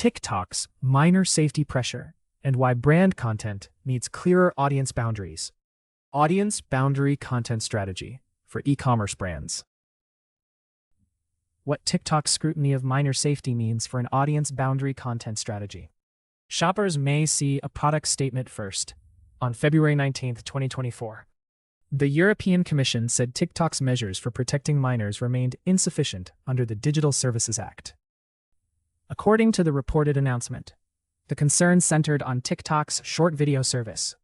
TikTok's minor safety pressure and why brand content needs clearer audience boundaries. Audience boundary content strategy for e-commerce brands. What TikTok's scrutiny of minor safety means for an audience boundary content strategy. Shoppers may see a product statement first. On February 19, 2024, the European Commission said TikTok's measures for protecting minors remained insufficient under the Digital Services Act. According to the reported announcement, the concerns centered on TikTok's short video service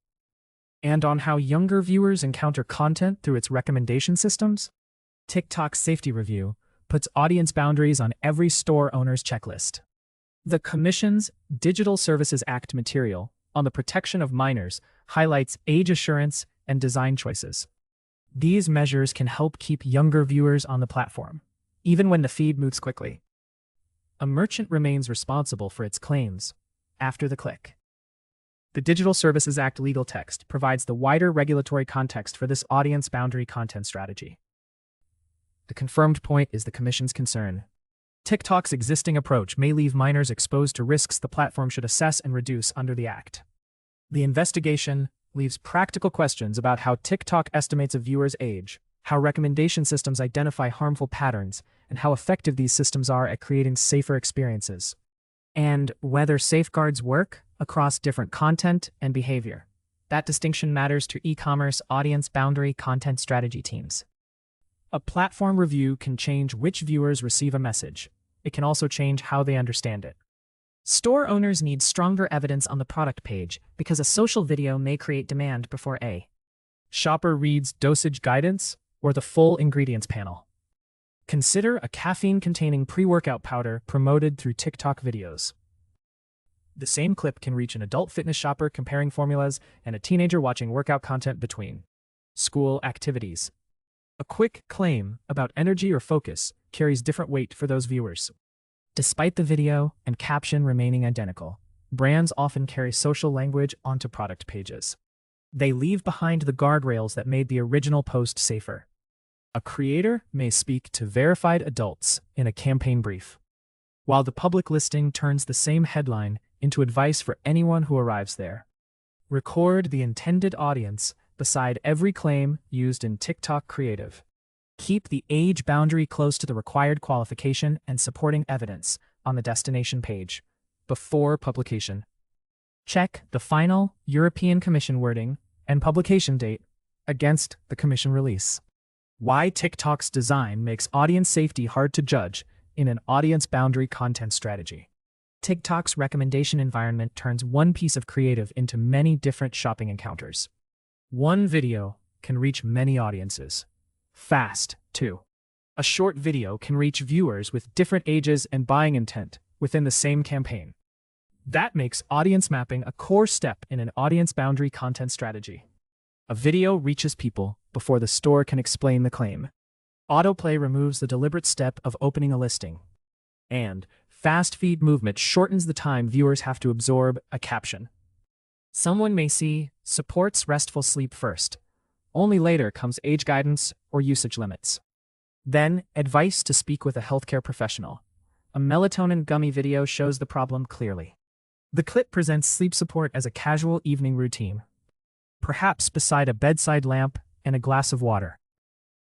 and on how younger viewers encounter content through its recommendation systems. TikTok's safety review puts audience boundaries on every store owner's checklist. The Commission's Digital Services Act material on the protection of minors highlights age assurance and design choices. These measures can help keep younger viewers on the platform, even when the feed moves quickly. A merchant remains responsible for its claims after the click. The Digital Services Act legal text provides the wider regulatory context for this audience boundary content strategy. The confirmed point is the Commission's concern. TikTok's existing approach may leave minors exposed to risks the platform should assess and reduce under the Act. The investigation leaves practical questions about how TikTok estimates a viewer's age, how recommendation systems identify harmful patterns, and how effective these systems are at creating safer experiences, and whether safeguards work across different content and behavior. That distinction matters to e-commerce audience boundary content strategy teams. A platform review can change which viewers receive a message. It can also change how they understand it. Store owners need stronger evidence on the product page because a social video may create demand before a shopper reads dosage guidance or the full ingredients panel. Consider a caffeine-containing pre-workout powder promoted through TikTok videos. The same clip can reach an adult fitness shopper comparing formulas and a teenager watching workout content between school activities. A quick claim about energy or focus carries different weight for those viewers. Despite the video and caption remaining identical, brands often carry social language onto product pages. They leave behind the guardrails that made the original post safer. A creator may speak to verified adults in a campaign brief, while the public listing turns the same headline into advice for anyone who arrives there. Record the intended audience beside every claim used in TikTok creative. Keep the age boundary close to the required qualification and supporting evidence on the destination page before publication. Check the final European Commission wording and publication date against the Commission release. Why TikTok's design makes audience safety hard to judge in an audience boundary content strategy. TikTok's recommendation environment turns one piece of creative into many different shopping encounters. One video can reach many audiences. Fast, too. A short video can reach viewers with different ages and buying intent within the same campaign. That makes audience mapping a core step in an audience boundary content strategy. A video reaches people before the store can explain the claim. Autoplay removes the deliberate step of opening a listing. And fast feed movement shortens the time viewers have to absorb a caption. Someone may see supports restful sleep first. Only later comes age guidance or usage limits. Then, advice to speak with a healthcare professional. A melatonin gummy video shows the problem clearly. The clip presents sleep support as a casual evening routine, perhaps beside a bedside lamp and a glass of water,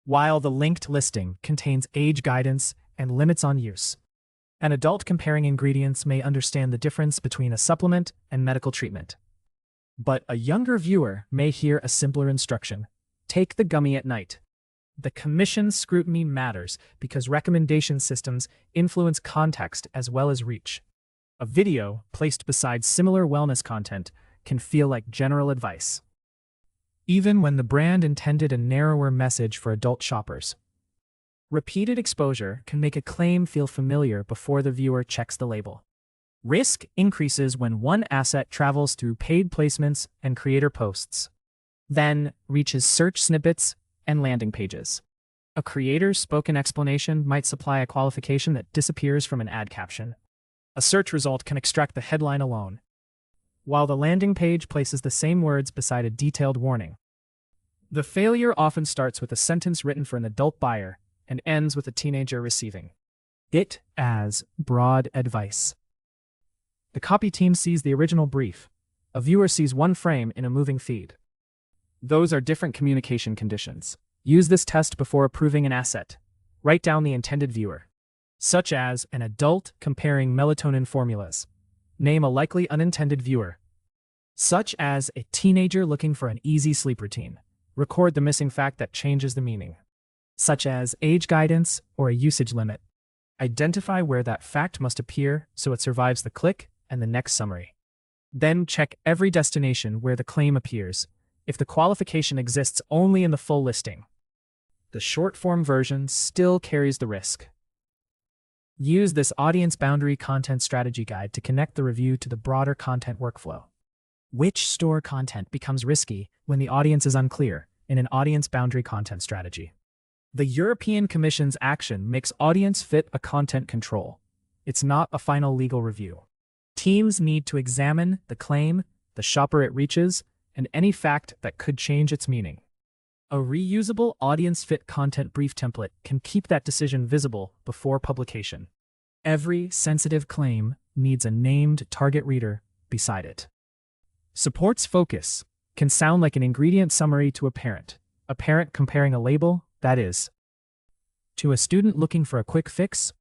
while the linked listing contains age guidance and limits on use. An adult comparing ingredients may understand the difference between a supplement and medical treatment. But a younger viewer may hear a simpler instruction: take the gummy at night. The Commission's scrutiny matters because recommendation systems influence context as well as reach. A video placed beside similar wellness content can feel like general advice, even when the brand intended a narrower message for adult shoppers. Repeated exposure can make a claim feel familiar before the viewer checks the label. Risk increases when one asset travels through paid placements and creator posts, then reaches search snippets and landing pages. A creator's spoken explanation might supply a qualification that disappears from an ad caption. A search result can extract the headline alone, while the landing page places the same words beside a detailed warning. The failure often starts with a sentence written for an adult buyer and ends with a teenager receiving it as broad advice. The copy team sees the original brief. A viewer sees one frame in a moving feed. Those are different communication conditions. Use this test before approving an asset. Write down the intended viewer, such as an adult comparing melatonin formulas. Name a likely unintended viewer, such as a teenager looking for an easy sleep routine. Record the missing fact that changes the meaning, such as age guidance or a usage limit. Identify where that fact must appear so it survives the click and the next summary. Then check every destination where the claim appears, if the qualification exists only in the full listing. The short-form version still carries the risk. Use this audience boundary content strategy guide to connect the review to the broader content workflow. Which store content becomes risky when the audience is unclear in an audience boundary content strategy? The European Commission's action makes audience fit a content control. It's not a final legal review. Teams need to examine the claim, the shopper it reaches, and any fact that could change its meaning. A reusable audience fit content brief template can keep that decision visible before publication. Every sensitive claim needs a named target reader beside it. Supports focus can sound like an ingredient summary to a parent comparing a label, that is, to a student looking for a quick fix.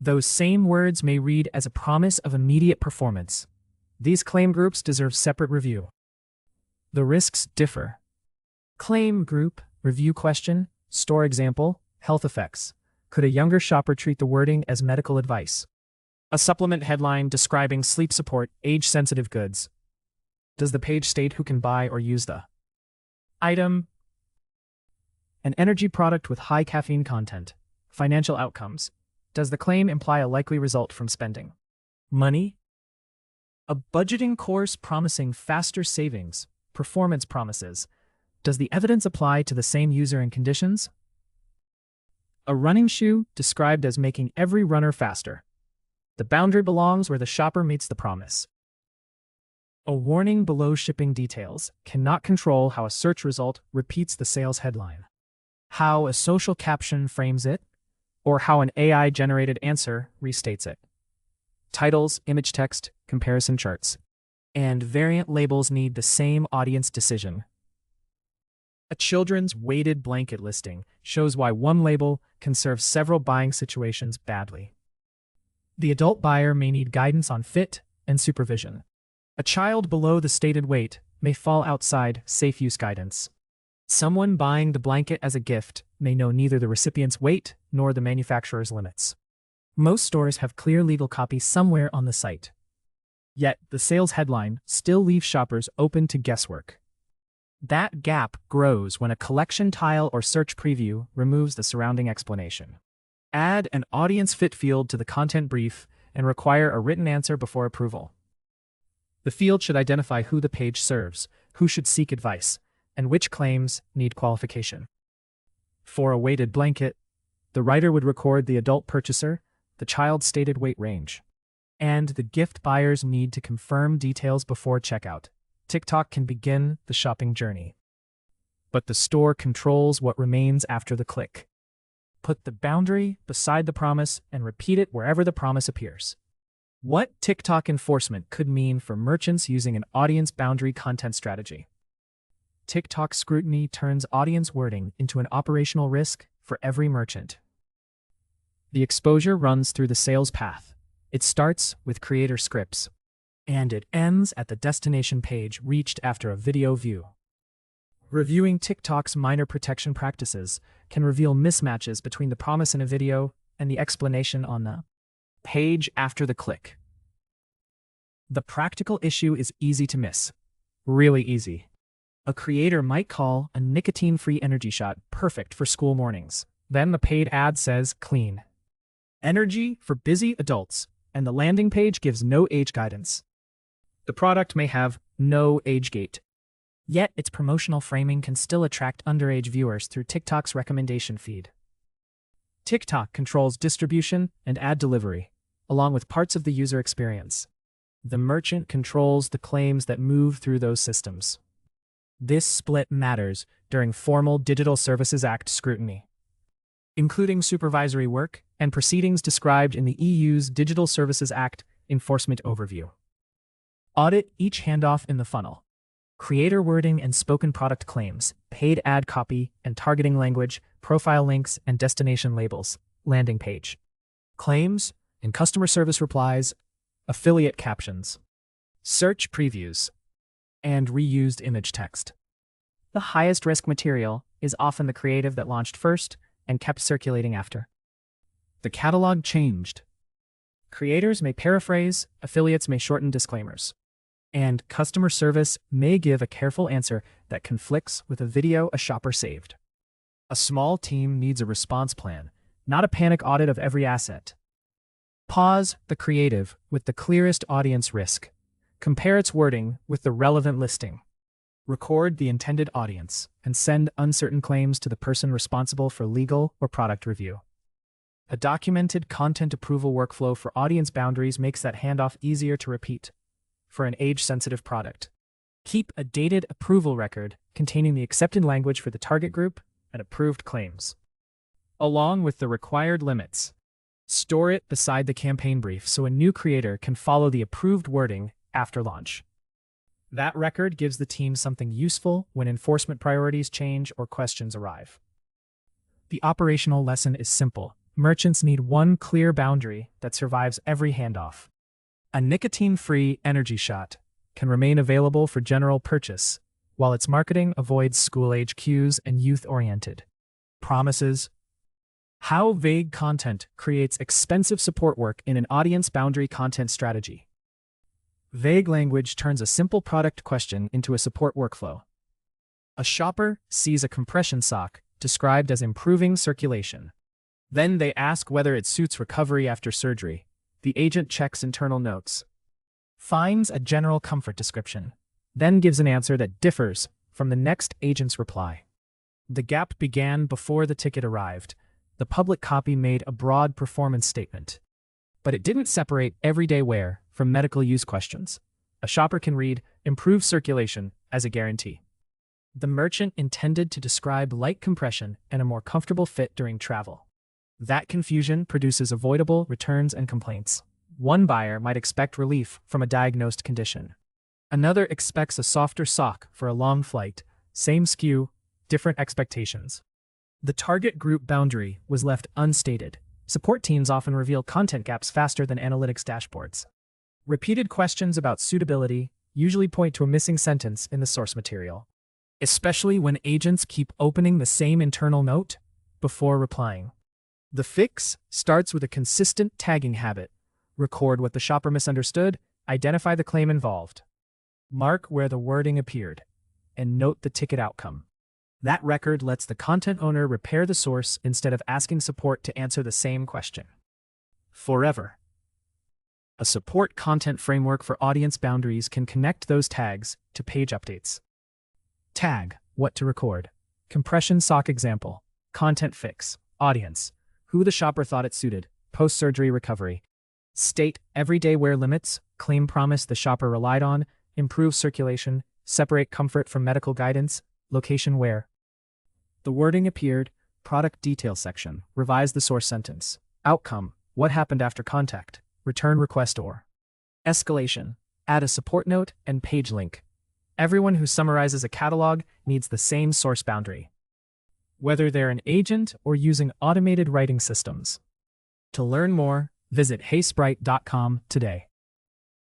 Those same words may read as a promise of immediate performance. These claim groups deserve separate review. The risks differ. Claim group, review question, store example, health effects. Could a younger shopper treat the wording as medical advice? A supplement headline describing sleep support, age-sensitive goods. Does the page state who can buy or use the item? An energy product with high caffeine content. Financial outcomes. Does the claim imply a likely result from spending money? A budgeting course promising faster savings. Performance promises. Does the evidence apply to the same user and conditions? A running shoe described as making every runner faster. The boundary belongs where the shopper meets the promise. A warning below shipping details cannot control how a search result repeats the sales headline, how a social caption frames it, or how an AI-generated answer restates it. Titles, image text, comparison charts, and variant labels need the same audience decision. A children's weighted blanket listing shows why one label can serve several buying situations badly. The adult buyer may need guidance on fit and supervision. A child below the stated weight may fall outside safe use guidance. Someone buying the blanket as a gift may know neither the recipient's weight nor the manufacturer's limits. Most stores have clear legal copy somewhere on the site. Yet, the sales headline still leaves shoppers open to guesswork. That gap grows when a collection tile or search preview removes the surrounding explanation. Add an audience fit field to the content brief and require a written answer before approval. The field should identify who the page serves, who should seek advice, and which claims need qualification. For a weighted blanket, the writer would record the adult purchaser, the child's stated weight range, and the gift buyers need to confirm details before checkout. TikTok can begin the shopping journey, but the store controls what remains after the click. Put the boundary beside the promise and repeat it wherever the promise appears. What TikTok enforcement could mean for merchants using an audience boundary content strategy? TikTok scrutiny turns audience wording into an operational risk for every merchant. The exposure runs through the sales path. It starts with creator scripts, and it ends at the destination page reached after a video view. Reviewing TikTok's minor protection practices can reveal mismatches between the promise in a video and the explanation on the page after the click. The practical issue is easy to miss. Really easy. A creator might call a nicotine-free energy shot perfect for school mornings. Then the paid ad says clean energy for busy adults, and the landing page gives no age guidance. The product may have no age gate. Yet its promotional framing can still attract underage viewers through TikTok's recommendation feed. TikTok controls distribution and ad delivery, along with parts of the user experience. The merchant controls the claims that move through those systems. This split matters during formal Digital Services Act scrutiny, including supervisory work and proceedings described in the EU's Digital Services Act enforcement overview. Audit each handoff in the funnel. Creator wording and spoken product claims, paid ad copy and targeting language, profile links and destination labels, landing page. Claims and customer service replies, affiliate captions, search previews, and reused image text. The highest risk material is often the creative that launched first and kept circulating after. The catalog changed. Creators may paraphrase, affiliates may shorten disclaimers, and customer service may give a careful answer that conflicts with a video a shopper saved. A small team needs a response plan, not a panic audit of every asset. Pause the creative with the clearest audience risk. Compare its wording with the relevant listing. Record the intended audience and send uncertain claims to the person responsible for legal or product review. A documented content approval workflow for audience boundaries makes that handoff easier to repeat for an age-sensitive product. Keep a dated approval record containing the accepted language for the target group and approved claims, along with the required limits. Store it beside the campaign brief so a new creator can follow the approved wording after launch. That record gives the team something useful when enforcement priorities change or questions arrive. The operational lesson is simple. Merchants need one clear boundary that survives every handoff. A nicotine-free energy shot can remain available for general purchase, while its marketing avoids school-age cues and youth-oriented promises. How vague content creates expensive support work in an audience boundary content strategy. Vague language turns a simple product question into a support workflow. A shopper sees a compression sock described as improving circulation. Then they ask whether it suits recovery after surgery. The agent checks internal notes, finds a general comfort description, then gives an answer that differs from the next agent's reply. The gap began before the ticket arrived. The public copy made a broad performance statement, but it didn't separate everyday wear from medical use questions. A shopper can read "improve circulation" as a guarantee. The merchant intended to describe light compression and a more comfortable fit during travel. That confusion produces avoidable returns and complaints. One buyer might expect relief from a diagnosed condition. Another expects a softer sock for a long flight. Same SKU, different expectations. The target group boundary was left unstated. Support teams often reveal content gaps faster than analytics dashboards. Repeated questions about suitability usually point to a missing sentence in the source material, especially when agents keep opening the same internal note before replying. The fix starts with a consistent tagging habit. Record what the shopper misunderstood, identify the claim involved, mark where the wording appeared, and note the ticket outcome. That record lets the content owner repair the source instead of asking support to answer the same question. Forever. A support content framework for audience boundaries can connect those tags to page updates. Tag, what to record. Compression sock example. Content fix. Audience. Who the shopper thought it suited. Post-surgery recovery. State everyday wear limits. Claim promise the shopper relied on. Improve circulation. Separate comfort from medical guidance. Location where. The wording appeared. Product detail section. Revise the source sentence. Outcome. What happened after contact. Return request or escalation. Add a support note and page link. Everyone who summarizes a catalog needs the same source boundary, whether they're an agent or using automated writing systems. To learn more, visit heysprite.com today.